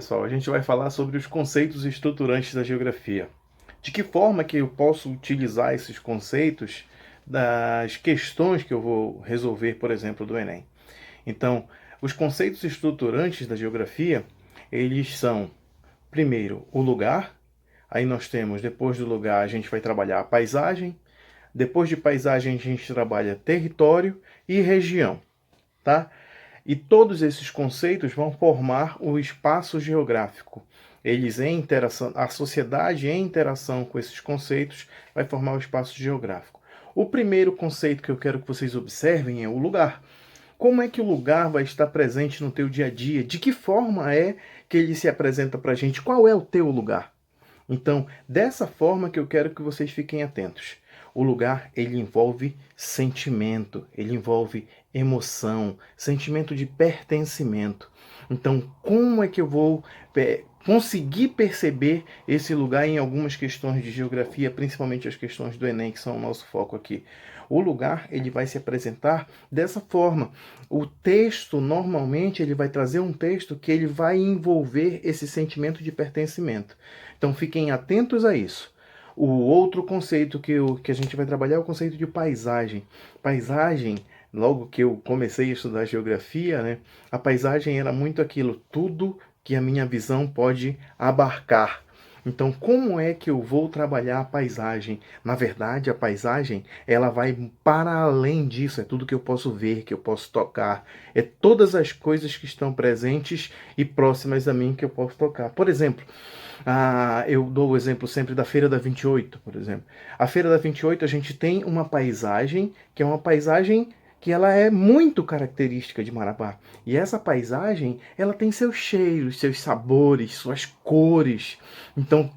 Pessoal, a gente vai falar sobre os conceitos estruturantes da geografia. De que forma que eu posso utilizar esses conceitos das questões que eu vou resolver, por exemplo, do Enem. Então, os conceitos estruturantes da geografia, eles são, primeiro, o lugar. Aí nós temos, depois do lugar, a gente vai trabalhar a paisagem. Depois de paisagem, a gente trabalha território e região, tá? E todos esses conceitos vão formar o espaço geográfico. Eles em interação, a sociedade em interação com esses conceitos vai formar o espaço geográfico. O primeiro conceito que eu quero que vocês observem é o lugar. Como é que o lugar vai estar presente no teu dia a dia? De que forma é que ele se apresenta para a gente? Qual é o teu lugar? Então, dessa forma que eu quero que vocês fiquem atentos. O lugar, ele envolve sentimento, ele envolve emoção, sentimento de pertencimento. Então, como é que eu vou conseguir perceber esse lugar em algumas questões de geografia, principalmente as questões do Enem, que são o nosso foco aqui? O lugar, ele vai se apresentar dessa forma. O texto, normalmente, ele vai trazer um texto que ele vai envolver esse sentimento de pertencimento. Então, fiquem atentos a isso. O outro conceito que a gente vai trabalhar é o conceito de paisagem. Paisagem, logo que eu comecei a estudar geografia, né, a paisagem era muito aquilo, tudo que a minha visão pode abarcar. Então, como é que eu vou trabalhar a paisagem? Na verdade, a paisagem, ela vai para além disso, é tudo que eu posso ver, que eu posso tocar, é todas as coisas que estão presentes e próximas a mim que eu posso tocar. Por exemplo, eu dou o exemplo sempre da Feira da 28, por exemplo. A Feira da 28, a gente tem uma paisagem, que é uma paisagem que ela é muito característica de Marabá. E essa paisagem, ela tem seus cheiros, seus sabores, suas cores. Então,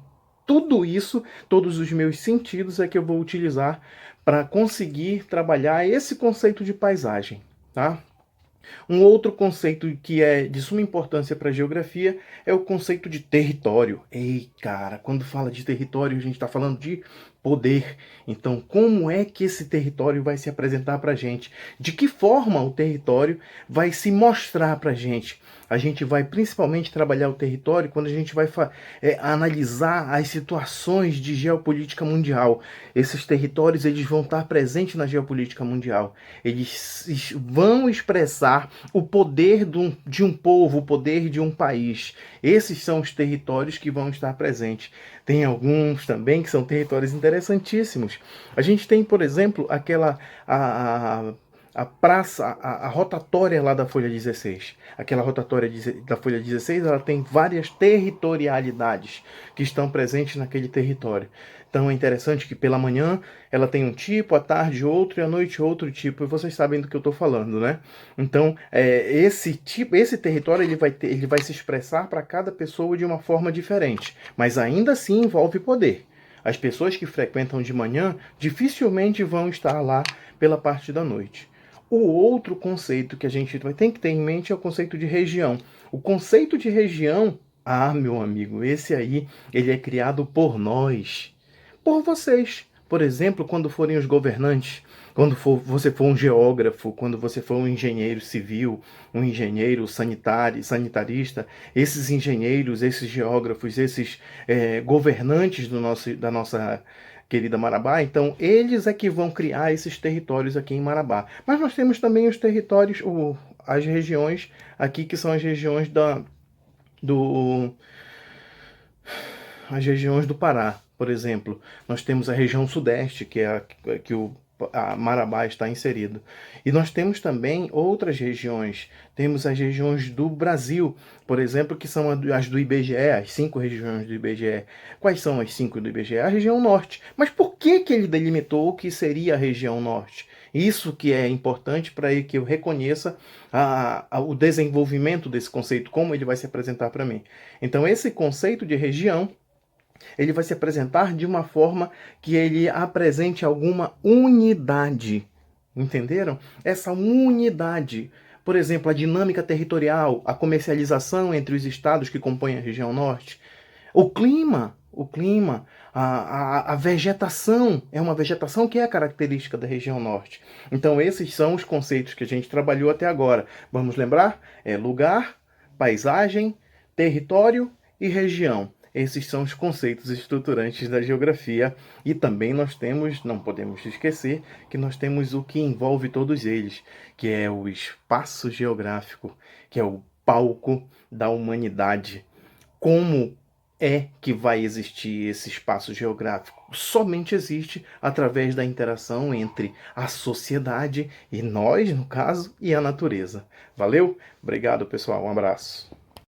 tudo isso, todos os meus sentidos é que eu vou utilizar para conseguir trabalhar esse conceito de paisagem, tá? Um outro conceito que é de suma importância para a geografia é o conceito de território. Ei, cara, quando fala de território, a gente está falando de poder. Então, como é que esse território vai se apresentar para a gente? De que forma o território vai se mostrar para a gente? A gente vai principalmente trabalhar o território quando a gente vai analisar as situações de geopolítica mundial. Esses territórios eles vão estar presentes na geopolítica mundial. Eles vão expressar o poder de um povo, o poder de um país. Esses são os territórios que vão estar presentes. Tem alguns também que são territórios interessantíssimos. A gente tem, por exemplo, a praça, a rotatória lá da Folha 16. Aquela rotatória da Folha 16, ela tem várias territorialidades que estão presentes naquele território. Então é interessante que pela manhã ela tem um tipo, à tarde outro e à noite outro tipo. E vocês sabem do que eu estou falando, né? Então esse território ele vai se expressar para cada pessoa de uma forma diferente, mas ainda assim envolve poder. As pessoas que frequentam de manhã dificilmente vão estar lá pela parte da noite. O outro conceito que a gente tem que ter em mente é o conceito de região. O conceito de região, meu amigo, esse aí, ele é criado por nós, por vocês. Por exemplo, quando forem os governantes, quando você for um geógrafo, quando você for um engenheiro civil, um engenheiro sanitarista, esses engenheiros, esses geógrafos, esses governantes da nossa querida Marabá, então eles é que vão criar esses territórios aqui em Marabá. Mas nós temos também os territórios, as regiões aqui que são as regiões do, as regiões do Pará. Por exemplo, nós temos a região sudeste, que é a Marabá está inserido. E nós temos também outras regiões. Temos as regiões do Brasil, por exemplo, que são as do IBGE, as 5 regiões do IBGE. Quais são as 5 do IBGE? A região norte. Mas por que ele delimitou o que seria a região norte? Isso que é importante para que eu reconheça o desenvolvimento desse conceito, como ele vai se apresentar para mim. Então, esse conceito de região ele vai se apresentar de uma forma que ele apresente alguma unidade. Entenderam? Essa unidade. Por exemplo, a dinâmica territorial, a comercialização entre os estados que compõem a região norte. O clima, a vegetação, é uma vegetação que é característica da região norte. Então, esses são os conceitos que a gente trabalhou até agora. Vamos lembrar? É lugar, paisagem, território e região. Esses são os conceitos estruturantes da geografia e também nós temos, não podemos esquecer, que nós temos o que envolve todos eles, que é o espaço geográfico, que é o palco da humanidade. Como é que vai existir esse espaço geográfico? Somente existe através da interação entre a sociedade e nós, no caso, e a natureza. Valeu? Obrigado, pessoal. Um abraço.